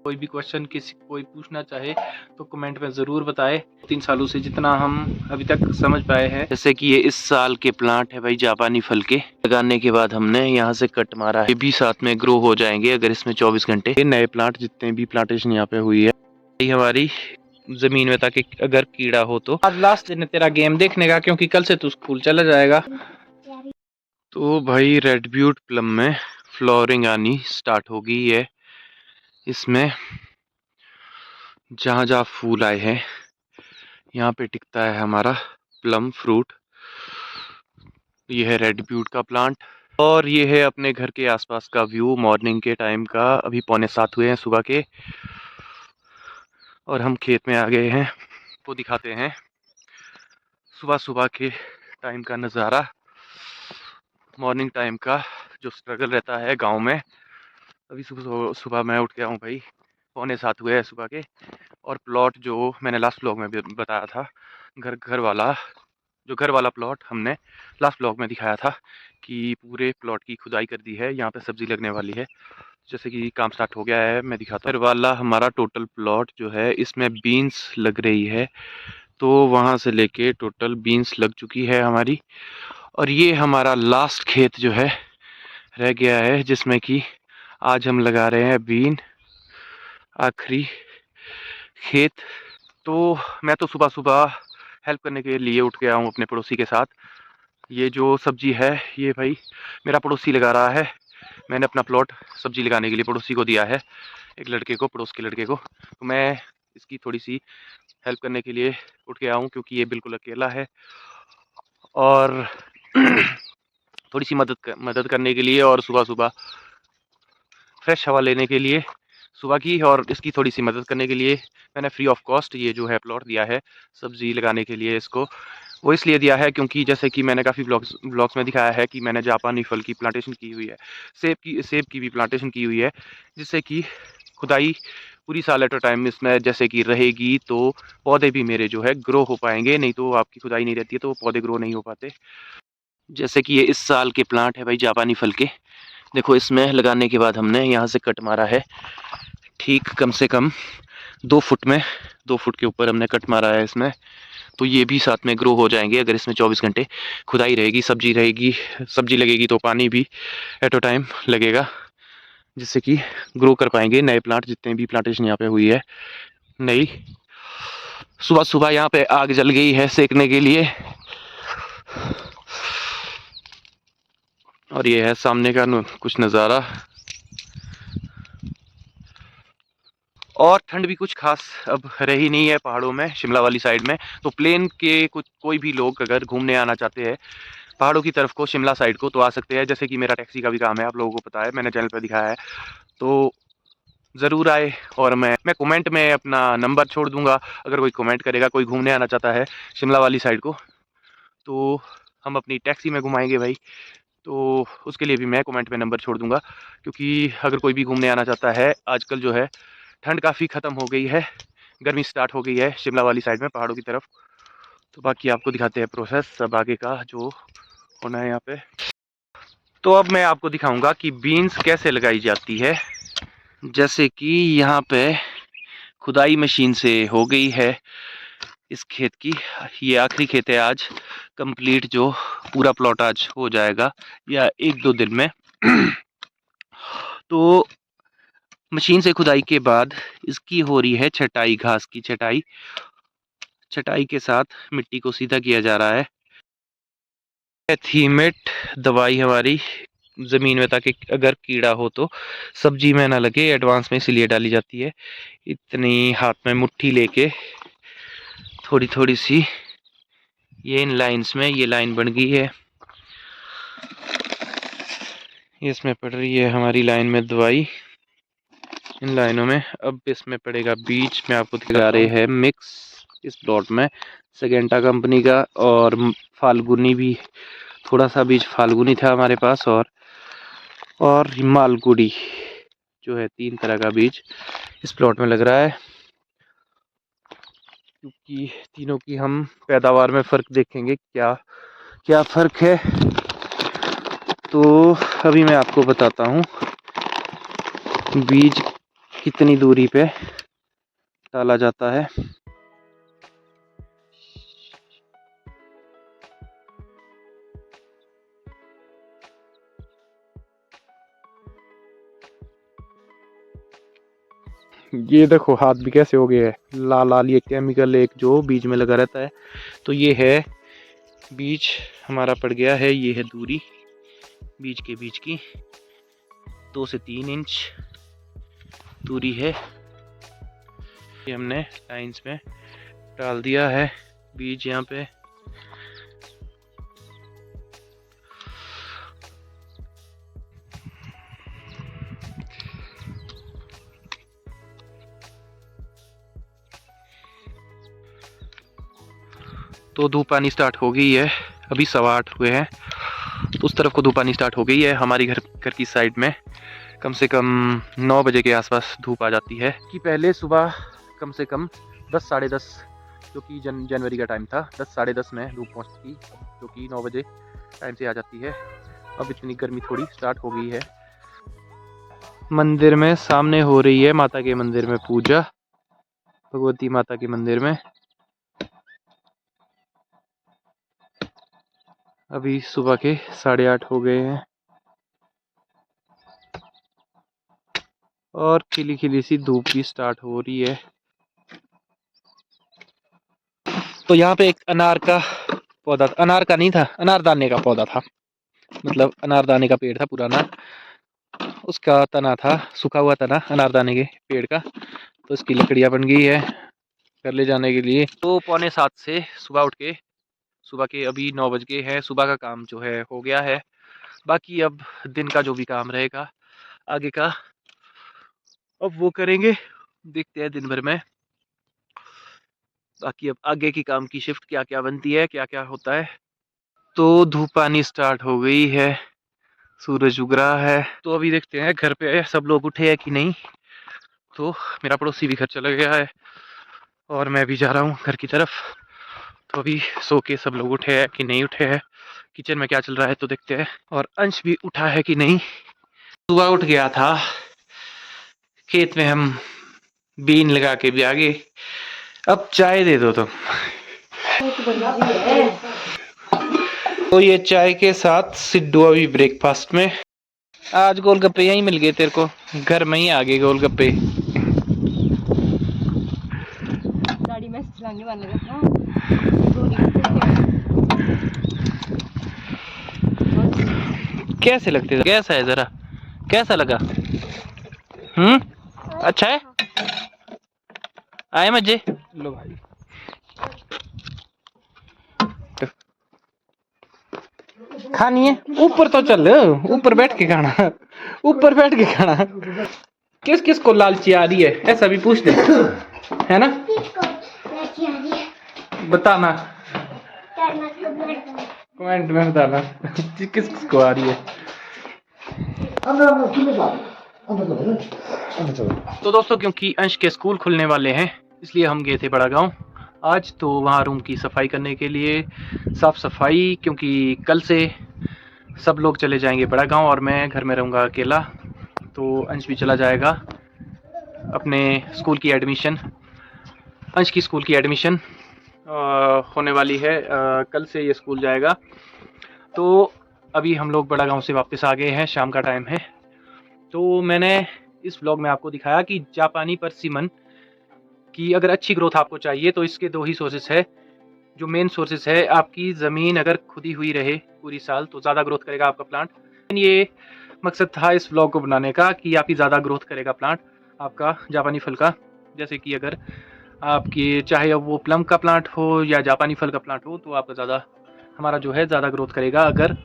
कोई भी क्वेश्चन किसी कोई पूछना चाहे तो कमेंट में ज़रूर बताए। 3 सालों से जितना हम अभी तक समझ पाए हैं, जैसे कि ये इस साल के प्लांट है भाई, जापानी फल के। लगाने के बाद हमने यहाँ से कट मारा है, ये भी साथ में ग्रो हो जाएंगे अगर इसमें 24 घंटे। ये नए प्लांट जितने भी प्लांटेशन यहाँ पे हुई है ये हमारी जमीन में, ताकि अगर कीड़ा हो तो। आज लास्ट दिन है तेरा गेम देखने का, क्योंकि कल से तू स्कूल चला जाएगा। तो भाई रेड ब्यूट प्लम में फ्लोरिंग आनी स्टार्ट हो गई है। इसमें जहाँ जहाँ फूल आए हैं यहाँ पे टिकता है हमारा प्लम फ्रूट। ये है रेड ब्यूट का प्लांट और ये है अपने घर के आसपास का व्यू मॉर्निंग के टाइम का। अभी 6:45 हुए हैं सुबह के और हम खेत में आ गए हैं। तो दिखाते हैं सुबह सुबह के टाइम का नज़ारा, मॉर्निंग टाइम का जो स्ट्रगल रहता है गांव में। अभी सुबह सुबह मैं उठ गया हूँ भाई, 6:45 हुए हैं सुबह के। और प्लॉट जो मैंने लास्ट व्लॉग में भी बताया था, घर वाला प्लॉट हमने लास्ट व्लॉग में दिखाया था कि पूरे प्लॉट की खुदाई कर दी है। यहाँ पे सब्जी लगने वाली है, जैसे कि काम स्टार्ट हो गया है, मैं दिखाता हूँ। घर वाला हमारा टोटल प्लॉट जो है इसमें बीन्स लग रही है, तो वहाँ से लेके टोटल बीन्स लग चुकी है हमारी। और ये हमारा लास्ट खेत जो है रह गया है, जिसमें कि आज हम लगा रहे हैं बीन, आखिरी खेत। तो मैं तो सुबह सुबह हेल्प करने के लिए उठ गया हूँ अपने पड़ोसी के साथ। ये जो सब्जी है ये भाई मेरा पड़ोसी लगा रहा है। मैंने अपना प्लॉट सब्जी लगाने के लिए पड़ोसी को दिया है, एक लड़के को, पड़ोस के लड़के को। तो मैं इसकी थोड़ी सी हेल्प करने के लिए उठ गया हूँ, क्योंकि ये बिल्कुल अकेला है। और थोड़ी सी मदद करने के लिए और सुबह सुबह फ्रेश हवा लेने के लिए सुबह की, और इसकी थोड़ी सी मदद करने के लिए मैंने फ्री ऑफ कॉस्ट ये जो है प्लॉट दिया है सब्ज़ी लगाने के लिए। इसको वो इसलिए दिया है क्योंकि जैसे कि मैंने काफ़ी ब्लॉग्स में दिखाया है कि मैंने जापानी फल की प्लांटेशन की हुई है, सेब की भी प्लांटेशन की हुई है, जिससे कि खुदाई पूरी साल एट अ टाइम इसमें जैसे कि रहेगी तो पौधे भी मेरे जो है ग्रो हो पाएंगे। नहीं तो आपकी खुदाई नहीं रहती है तो पौधे ग्रो नहीं हो पाते। जैसे कि ये इस साल के प्लांट है भाई, जापानी फल के। देखो इसमें लगाने के बाद हमने यहाँ से कट मारा है, ठीक कम से कम 2 फुट में, 2 फुट के ऊपर हमने कट मारा है इसमें। तो ये भी साथ में ग्रो हो जाएंगे अगर इसमें 24 घंटे खुदाई रहेगी, सब्जी रहेगी, सब्जी लगेगी तो पानी भी एट अ टाइम लगेगा, जिससे कि ग्रो कर पाएंगे नए प्लांट जितने भी प्लांटेशन यहाँ पे हुई है नई। सुबह सुबह यहाँ पे आग जल गई है सेकने के लिए। और ये है सामने का कुछ नज़ारा। और ठंड भी कुछ खास अब रही नहीं है पहाड़ों में, शिमला वाली साइड में। तो प्लेन के कुछ कोई भी लोग अगर घूमने आना चाहते हैं पहाड़ों की तरफ को, शिमला साइड को, तो आ सकते हैं। जैसे कि मेरा टैक्सी का भी काम है, आप लोगों को पता है, मैंने चैनल पर दिखाया है, तो ज़रूर आए। और मैं कमेंट में अपना नंबर छोड़ दूंगा, अगर कोई कमेंट करेगा, कोई घूमने आना चाहता है शिमला वाली साइड को, तो हम अपनी टैक्सी में घुमाएंगे भाई। तो उसके लिए भी मैं कमेंट में नंबर छोड़ दूंगा, क्योंकि अगर कोई भी घूमने आना चाहता है, आजकल जो है ठंड काफ़ी ख़त्म हो गई है, गर्मी स्टार्ट हो गई है शिमला वाली साइड में पहाड़ों की तरफ। तो बाकी आपको दिखाते हैं प्रोसेस सब आगे का जो होना है यहाँ पे। तो अब मैं आपको दिखाऊंगा कि बीन्स कैसे लगाई जाती है। जैसे कि यहाँ पे खुदाई मशीन से हो गई है इस खेत की, ये आखिरी खेत है आज कंप्लीट, जो पूरा प्लॉट आज हो जाएगा या 1-2 दिन में। तो मशीन से खुदाई के बाद इसकी हो रही है छटाई, घास की छटाई। छटाई के साथ मिट्टी को सीधा किया जा रहा है। थीमेट दवाई हमारी ज़मीन में, ताकि अगर कीड़ा हो तो सब्जी में ना लगे, एडवांस में इसीलिए डाली जाती है। इतनी हाथ में मुट्ठी लेके थोड़ी थोड़ी सी ये इन लाइंस में ये लाइन बन गई है, इसमें पड़ रही है हमारी लाइन में दवाई, इन लाइनों में। अब इसमें पड़ेगा बीज, मैं आपको दिखा रहे हैं मिक्स इस प्लॉट में, सेगेंटा कंपनी का और फाल्गुनी भी, थोड़ा सा बीज फाल्गुनी था हमारे पास, और मालगुडी जो है, 3 तरह का बीज इस प्लॉट में लग रहा है। क्योंकि तीनों की हम पैदावार में फ़र्क देखेंगे, क्या क्या फ़र्क है, तो अभी मैं आपको बताता हूँ। बीज कितनी दूरी पे डाला जाता है। ये देखो हाथ भी कैसे हो गए हैं लाल लाल, ये केमिकल एक जो बीज में लगा रहता है। तो ये है बीज हमारा पड़ गया है, ये है दूरी बीज के बीच की, 2 से 3 इंच दूरी है। ये हमने लाइन्स में डाल दिया है बीज यहाँ पे। तो धूप आनी स्टार्ट हो गई है, अभी 8:15 हुए हैं। तो उस तरफ को धूप आनी स्टार्ट हो गई है। हमारी घर की साइड में कम से कम 9 बजे के आसपास धूप आ जाती है। कि पहले सुबह कम से कम 10 साढ़े 10, जो कि जनवरी का टाइम था, 10 साढ़े 10 में धूप पहुंचती, जो कि 9 बजे टाइम से आ जाती है। अब इतनी गर्मी थोड़ी स्टार्ट हो गई है। मंदिर में सामने हो रही है माता के मंदिर में पूजा, भगवती माता के मंदिर में। अभी सुबह के 8:30 हो गए हैं और खिली खिली सी धूप भी स्टार्ट हो रही है। तो यहाँ पे एक अनार का पौधा, अनार का नहीं था, अनारदाने का पौधा था, मतलब अनारदाने का पेड़ था पुराना, उसका तना था, सूखा हुआ तना अनारदाने के पेड़ का। तो इसकी लकड़ियाँ बन गई है घर ले जाने के लिए। तो 6:45 से सुबह उठ के, सुबह के अभी 9 बज गए हैं, सुबह का काम जो है हो गया है। बाकी अब दिन का जो भी काम रहेगा आगे का, अब वो करेंगे, देखते हैं दिन भर में। बाकी अब आगे की काम की शिफ्ट क्या क्या बनती है, क्या क्या होता है। तो धूप आनी स्टार्ट हो गई है, सूरज उग रहा है। तो अभी देखते हैं घर पे सब लोग उठे हैं कि नहीं। तो मेरा पड़ोसी भी घर चला गया है और मैं भी जा रहा हूँ घर की तरफ। तो अभी सो के सब लोग उठे हैं कि नहीं उठे हैं, किचन में क्या चल रहा है तो देखते हैं। और अंश भी उठा है कि नहीं। सुबह उठ गया था, खेत में हम बीन लगा के भी आ गए। अब चाय दे दो तुम। तो ये चाय के साथ सिड्डू अभी ब्रेकफास्ट में। आज गोलगप्पे यहीं मिल गए तेरे को, घर में ही आ गए गोलगप्पे। गाड़ी में चलाने वाले था। कैसे लगते थे, कैसा है जरा, कैसा लगा? अच्छा है, आए मजे। लो भाई, खानी है ऊपर तो चल, ऊपर बैठ के खाना, ऊपर बैठ के खाना। किस किस को लालची आ रही है ऐसा भी पूछ दे, है ना? बताना, कमेंट में बताना किस किस को आ रही है। तो दोस्तों, क्योंकि अंश के स्कूल खुलने वाले हैं इसलिए हम गए थे बड़ा गांव आज। तो वहाँ रूम की सफाई करने के लिए, साफ सफाई, क्योंकि कल से सब लोग चले जाएंगे बड़ा गांव और मैं घर में रहूँगा अकेला। तो अंश भी चला जाएगा अपने स्कूल की एडमिशन, अंश की स्कूल की एडमिशन होने वाली है, कल से ये स्कूल जाएगा। तो अभी हम लोग बड़ा गांव से वापस आ गए हैं, शाम का टाइम है। तो मैंने इस व्लॉग में आपको दिखाया कि जापानी परसिमन की अगर अच्छी ग्रोथ आपको चाहिए तो इसके 2 ही सोर्सेस है। जो मेन सोर्सेस है, आपकी ज़मीन अगर खुदी हुई रहे पूरी साल तो ज़्यादा ग्रोथ करेगा आपका प्लांट। ये मकसद था इस व्लॉग को बनाने का कि आपकी ज़्यादा ग्रोथ करेगा प्लांट आपका जापानी फल का। जैसे कि अगर आपकी चाहे अब वो प्लम का प्लांट हो या जापानी फल का प्लांट हो तो आपका ज़्यादा, हमारा जो है ज़्यादा ग्रोथ करेगा अगर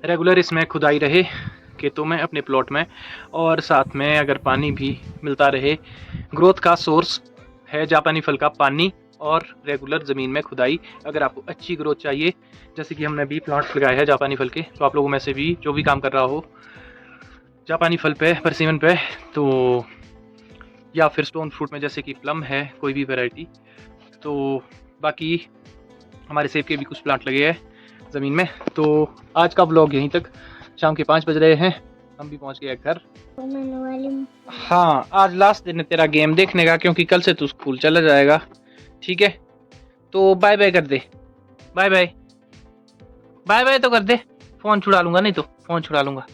रेगुलर इसमें खुदाई रहे खेतों में, अपने प्लॉट में, और साथ में अगर पानी भी मिलता रहे। ग्रोथ का सोर्स है जापानी फल का पानी और रेगुलर ज़मीन में खुदाई। अगर आपको अच्छी ग्रोथ चाहिए, जैसे कि हमने भी प्लांट्स लगाए हैं जापानी फल के, तो आप लोगों में से भी जो भी काम कर रहा हो जापानी फल पे, परसिमन पे, तो या फिर स्टोन फ्रूट में जैसे कि प्लम है, कोई भी वैरायटी। तो बाकी हमारे सेब के भी कुछ प्लांट लगे हैं ज़मीन में। तो आज का ब्लॉग यहीं तक, शाम के 5 बज रहे हैं। हम भी पहुंच गए घर। हाँ, आज लास्ट दिन है तेरा गेम देखने का, क्योंकि कल से तू स्कूल चला जाएगा। ठीक है, तो बाय बाय कर दे। बाय बाय, बाय बाय तो कर दे। फोन छुड़ा लूंगा, नहीं तो फोन छुड़ा लूंगा,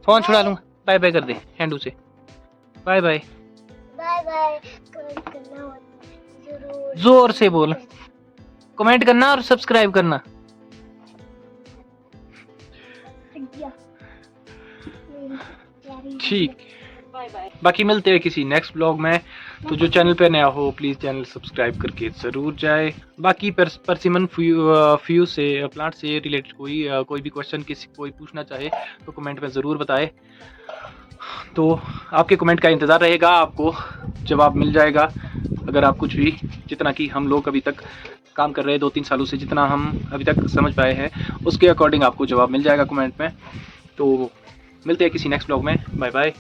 फोन छुड़ा लूंगा। बाय बाय कर दे हैंडू से। Bye bye, bye bye. Comment करना जरूर, जोर से बोल। कमेंट करना और सब्सक्राइब करना। ठीक, बाय बाय। बाकी मिलते हैं किसी नेक्स्ट ब्लॉग में। तो जो चैनल पे नया हो प्लीज़ चैनल सब्सक्राइब करके ज़रूर जाए। बाकी परसिमन फ्यू से प्लांट से रिलेटेड कोई भी क्वेश्चन कोई पूछना चाहे तो कमेंट में ज़रूर बताए। तो आपके कमेंट का इंतज़ार रहेगा, आपको जवाब मिल जाएगा। अगर आप कुछ भी, जितना कि हम लोग अभी तक काम कर रहे हैं 2-3 सालों से, जितना हम अभी तक समझ पाए हैं उसके अकॉर्डिंग आपको जवाब मिल जाएगा कमेंट में। तो मिलते हैं किसी नेक्स्ट ब्लॉग में। Bye bye.